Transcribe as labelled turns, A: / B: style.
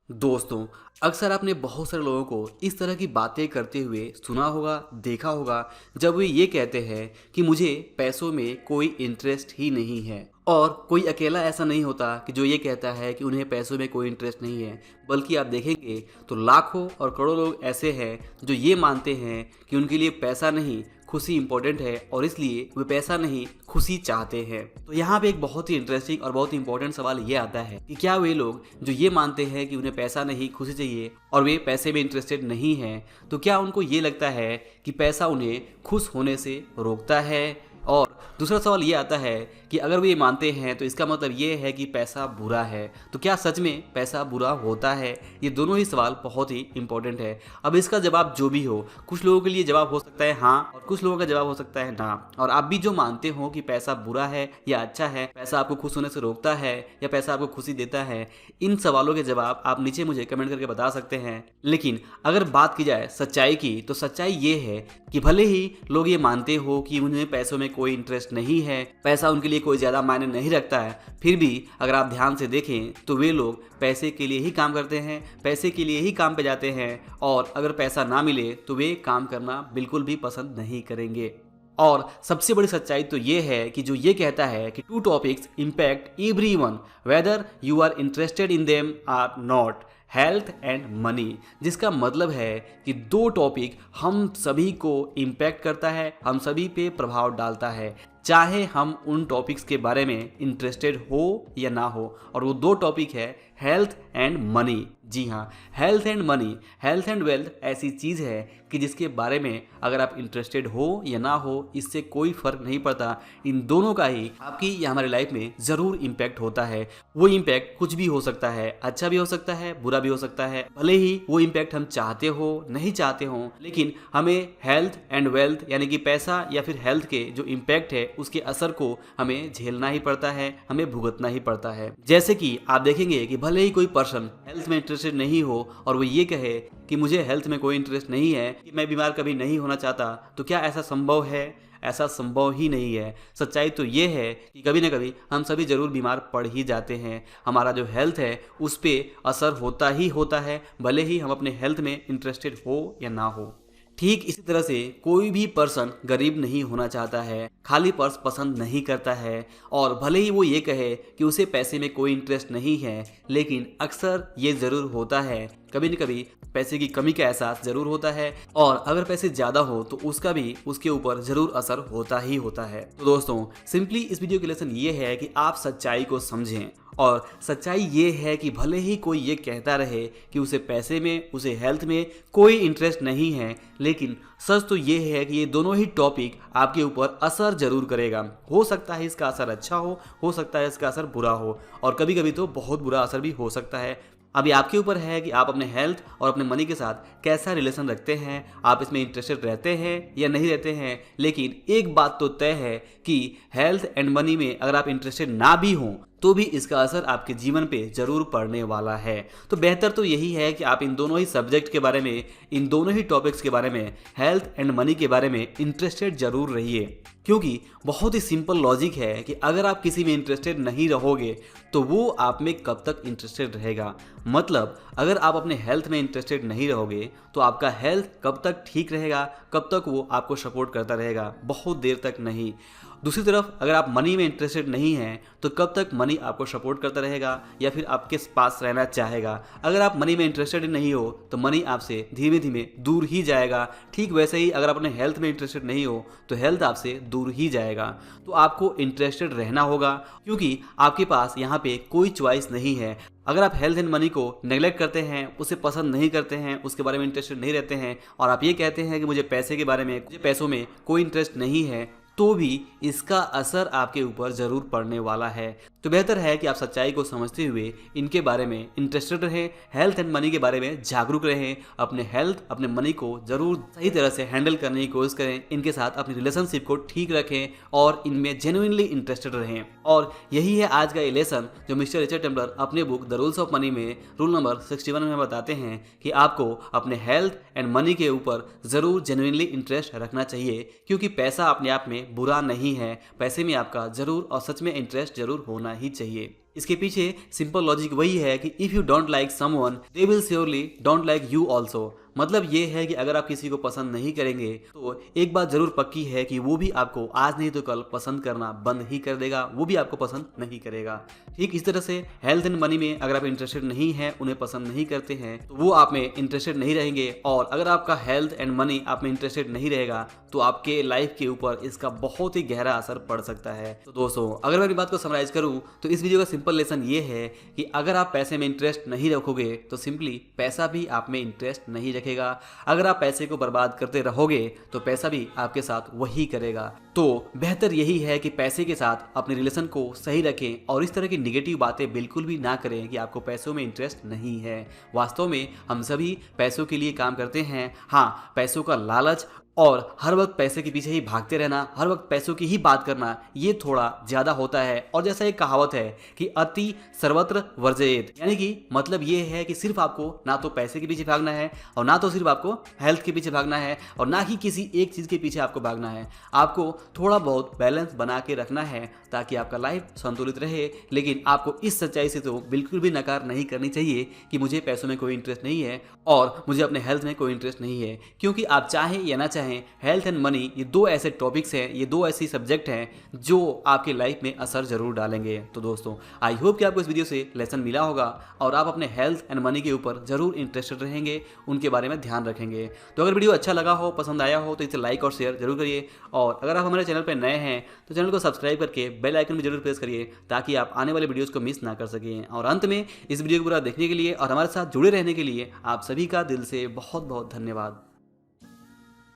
A: दोस्तों, अक्सर आपने बहुत सारे लोगों को इस तरह की बातें करते हुए सुना होगा, देखा होगा, जब वे ये कहते हैं कि मुझे पैसों में कोई इंटरेस्ट ही नहीं है। और कोई अकेला ऐसा नहीं होता कि जो ये कहता है कि उन्हें पैसों में कोई इंटरेस्ट नहीं है, बल्कि आप देखेंगे तो लाखों और करोड़ों लोग ऐसे हैं जो ये मानते हैं कि उनके लिए पैसा नहीं, खुशी इंपॉर्टेंट है और इसलिए वे पैसा नहीं, खुशी चाहते हैं। तो यहाँ पे एक बहुत ही इंटरेस्टिंग और बहुत ही इंपॉर्टेंट सवाल ये आता है कि क्या वे लोग जो ये मानते हैं कि उन्हें पैसा नहीं, खुशी चाहिए और वे पैसे में इंटरेस्टेड नहीं हैं, तो क्या उनको ये लगता है कि पैसा उन्हें खुश होने से रोकता है? और दूसरा सवाल ये आता है कि अगर वे ये मानते हैं तो इसका मतलब ये है कि पैसा बुरा है। तो क्या सच में पैसा बुरा होता है? ये दोनों ही सवाल बहुत ही इंपॉर्टेंट है। अब इसका जवाब जो भी हो, कुछ लोगों के लिए जवाब हो सकता है हाँ और कुछ लोगों का जवाब हो सकता है ना। और आप भी जो मानते हो कि पैसा बुरा है या अच्छा है, पैसा आपको खुश होने से रोकता है या पैसा आपको खुशी देता है, इन सवालों के जवाब आप नीचे मुझे कमेंट करके बता सकते हैं। लेकिन अगर बात की जाए सच्चाई की, तो सच्चाई ये है कि भले ही लोग ये मानते हो कि उन्हें पैसों में कोई इंटरेस्ट नहीं है, पैसा उनके लिए कोई ज़्यादा मायने नहीं रखता है, फिर भी अगर आप ध्यान से देखें तो वे लोग पैसे के लिए ही काम करते हैं, पैसे के लिए ही काम पे जाते हैं और अगर पैसा ना मिले तो वे काम करना बिल्कुल भी पसंद नहीं करेंगे। और सबसे बड़ी सच्चाई तो ये है कि जो ये कहता है कि two topics impact everyone whether you are interested in them or not, health and money. जिसका मतलब है कि दो टॉपिक हम सभी को इम्पैक्ट करता है, हम सभी पे प्रभाव डालता है, चाहे हम उन टॉपिक्स के बारे में इंटरेस्टेड हो या ना हो। और वो दो टॉपिक है हेल्थ एंड मनी। जी हाँ, health and money, health and wealth ऐसी चीज़ है कि जिसके बारे में अगर आप इंटरेस्टेड हो या ना हो, इससे कोई फ़र्क नहीं पड़ता। इन दोनों का ही आपकी या हमारी लाइफ में ज़रूर इम्पैक्ट होता है। वो इम्पैक्ट कुछ भी हो सकता है, अच्छा भी हो सकता है, बुरा भी हो सकता है। भले ही वो इम्पैक्ट हम चाहते हो, नहीं चाहते हो, लेकिन हमें हेल्थ एंड वेल्थ यानी कि पैसा या फिर हेल्थ के जो इम्पैक्ट है उसके असर को हमें झेलना ही पड़ता है, हमें भुगतना ही पड़ता है। जैसे कि आप देखेंगे कि भले ही कोई पर्सन हेल्थ में इंटरेस्टेड नहीं हो और वो ये कहे कि मुझे हेल्थ में कोई इंटरेस्ट नहीं है, कि मैं बीमार कभी नहीं होना चाहता, तो क्या ऐसा संभव है? ऐसा संभव ही नहीं है। सच्चाई तो ये है कि कभी ना कभी हम सभी जरूर बीमार पड़ ही जाते हैं। हमारा जो हेल्थ है उस पर असर होता ही होता है, भले ही हम अपने हेल्थ में इंटरेस्टेड हो या ना हो। ठीक इसी तरह से कोई भी पर्सन गरीब नहीं होना चाहता है, खाली पर्स पसंद नहीं करता है। और भले ही वो ये कहे कि उसे पैसे में कोई इंटरेस्ट नहीं है, लेकिन अक्सर ये ज़रूर होता है, कभी न कभी पैसे की कमी का एहसास ज़रूर होता है। और अगर पैसे ज़्यादा हो तो उसका भी उसके ऊपर ज़रूर असर होता ही होता है। तो दोस्तों, सिंपली इस वीडियो की लेसन ये है कि आप सच्चाई को समझें। और सच्चाई ये है कि भले ही कोई ये कहता रहे कि उसे पैसे में, उसे हेल्थ में कोई इंटरेस्ट नहीं है, लेकिन सच तो ये है कि ये दोनों ही टॉपिक आपके ऊपर असर जरूर करेगा। हो सकता है इसका असर अच्छा हो सकता है इसका असर बुरा हो, और कभी कभी तो बहुत बुरा असर भी हो सकता है। अभी आपके ऊपर है कि आप अपने हेल्थ और अपने मनी के साथ कैसा रिलेशन रखते हैं, आप इसमें इंटरेस्टेड रहते हैं या नहीं रहते हैं। लेकिन एक बात तो तय है कि हेल्थ एंड मनी में अगर आप इंटरेस्टेड ना भी हों तो भी इसका असर आपके जीवन पे जरूर पड़ने वाला है। तो बेहतर तो यही है कि आप इन दोनों ही सब्जेक्ट के बारे में, इन दोनों ही टॉपिक्स के बारे में, हेल्थ एंड मनी के बारे में इंटरेस्टेड जरूर रहिए। क्योंकि बहुत ही सिंपल लॉजिक है कि अगर आप किसी में इंटरेस्टेड नहीं रहोगे तो वो आप में कब तक इंटरेस्टेड रहेगा। मतलब अगर आप अपने हेल्थ में इंटरेस्टेड नहीं रहोगे तो आपका हेल्थ कब तक ठीक रहेगा, कब तक वो आपको सपोर्ट करता रहेगा? बहुत देर तक नहीं। दूसरी तरफ अगर आप मनी में इंटरेस्टेड नहीं हैं तो कब तक मनी आपको सपोर्ट करता रहेगा या फिर आपके पास रहना चाहेगा? अगर आप मनी में इंटरेस्टेड नहीं हो तो मनी आपसे धीमे धीमे दूर ही जाएगा। ठीक वैसे ही अगर आप अपने हेल्थ में इंटरेस्टेड नहीं हो तो हेल्थ आपसे दूर ही जाएगा। तो आपको इंटरेस्टेड रहना होगा, क्योंकि आपके पास यहाँ पे कोई चॉइस नहीं है। अगर आप हेल्थ एंड मनी को नेगलेक्ट करते हैं, उसे पसंद नहीं करते हैं, उसके बारे में इंटरेस्टेड नहीं रहते हैं, और आप ये कहते हैं कि मुझे पैसे के बारे में, मुझे पैसों में कोई इंटरेस्ट नहीं है, तो भी इसका असर आपके ऊपर ज़रूर पड़ने वाला है। तो बेहतर है कि आप सच्चाई को समझते हुए इनके बारे में इंटरेस्टेड रहें, हेल्थ एंड मनी के बारे में जागरूक रहें, अपने हेल्थ, अपने मनी को ज़रूर सही तरह से हैंडल करने की कोशिश करें, इनके साथ अपनी रिलेशनशिप को ठीक रखें और इनमें जेन्युइनली इंटरेस्टेड रहें। और यही है आज का ये लेसन जो मिस्टर रिचर्ड टेम्पलर अपने book the rules of money में रूल नंबर 61 में बताते हैं कि आपको अपने हेल्थ एंड मनी के ऊपर ज़रूर जेन्युइनली इंटरेस्ट रखना चाहिए, क्योंकि पैसा अपने आप में बुरा नहीं है। पैसे में आपका ज़रूर और सच में इंटरेस्ट ज़रूर होना ही चाहिए। इसके पीछे सिंपल लॉजिक वही है कि if you don't like someone they will surely don't like you also. मतलब ये है कि अगर आप किसी को पसंद नहीं करेंगे तो एक बात जरूर पक्की है कि वो भी आपको आज नहीं तो कल पसंद करना बंद ही कर देगा, वो भी आपको पसंद नहीं करेगा। ठीक इस तरह से हेल्थ एंड मनी में अगर आप इंटरेस्टेड नहीं हैं, उन्हें पसंद नहीं करते हैं, तो वो आप में इंटरेस्टेड नहीं रहेंगे। और अगर आपका हेल्थ एंड मनी आप में इंटरेस्टेड नहीं रहेगा तो आपके लाइफ के ऊपर इसका बहुत ही गहरा असर पड़ सकता है। तो दोस्तों, अगर मैं अपनी बात को समराइज करूं तो इस वीडियो का सिंपल लेसन ये है कि अगर आप पैसे में इंटरेस्ट नहीं रखोगे तो सिंपली पैसा भी आप में इंटरेस्ट नहीं रखेगा। अगर आप पैसे को बर्बाद करते रहोगे तो पैसा भी आपके साथ वही करेगा। तो बेहतर यही है कि पैसे के साथ अपने रिलेशन को सही रखें और इस तरह की निगेटिव बातें बिल्कुल भी ना करें कि आपको पैसों में इंटरेस्ट नहीं है। वास्तव में हम सभी पैसों के लिए काम करते हैं। हाँ, पैसों का लालच और हर वक्त पैसे के पीछे ही भागते रहना, हर वक्त पैसों की ही बात करना, ये थोड़ा ज़्यादा होता है। और जैसा एक कहावत है कि अति सर्वत्र वर्जयेत, यानी कि मतलब ये है कि सिर्फ आपको ना तो पैसे के पीछे भागना है और ना तो सिर्फ आपको हेल्थ के पीछे भागना है और ना ही किसी एक चीज़ के पीछे आपको भागना है। आपको थोड़ा बहुत बैलेंस बना के रखना है ताकि आपका लाइफ संतुलित रहे। लेकिन आपको इस सच्चाई से तो बिल्कुल भी नकार नहीं करनी चाहिए कि मुझे पैसों में कोई इंटरेस्ट नहीं है और मुझे अपने हेल्थ में कोई इंटरेस्ट नहीं है, क्योंकि आप चाहें या ना चाहें हेल्थ एंड मनी ये दो ऐसे टॉपिक्स हैं, ये दो ऐसी सब्जेक्ट हैं जो आपके लाइफ में असर जरूर डालेंगे। तो दोस्तों, आई होप कि आपको इस वीडियो से लेसन मिला होगा और आप अपने हेल्थ एंड मनी के ऊपर जरूर इंटरेस्टेड रहेंगे, उनके बारे में ध्यान रखेंगे। तो अगर वीडियो अच्छा लगा हो, पसंद आया हो तो इसे लाइक और शेयर जरूर करिए। और अगर आप हमारे चैनल पर नए हैं तो चैनल को सब्सक्राइब करके बेल आइकन में जरूर प्रेस करिए ताकि आप आने वाले वीडियोज़ को मिस ना कर सकें। और अंत में इस वीडियो को पूरा देखने के लिए और हमारे साथ जुड़े रहने के लिए आप सभी का दिल से बहुत बहुत धन्यवाद।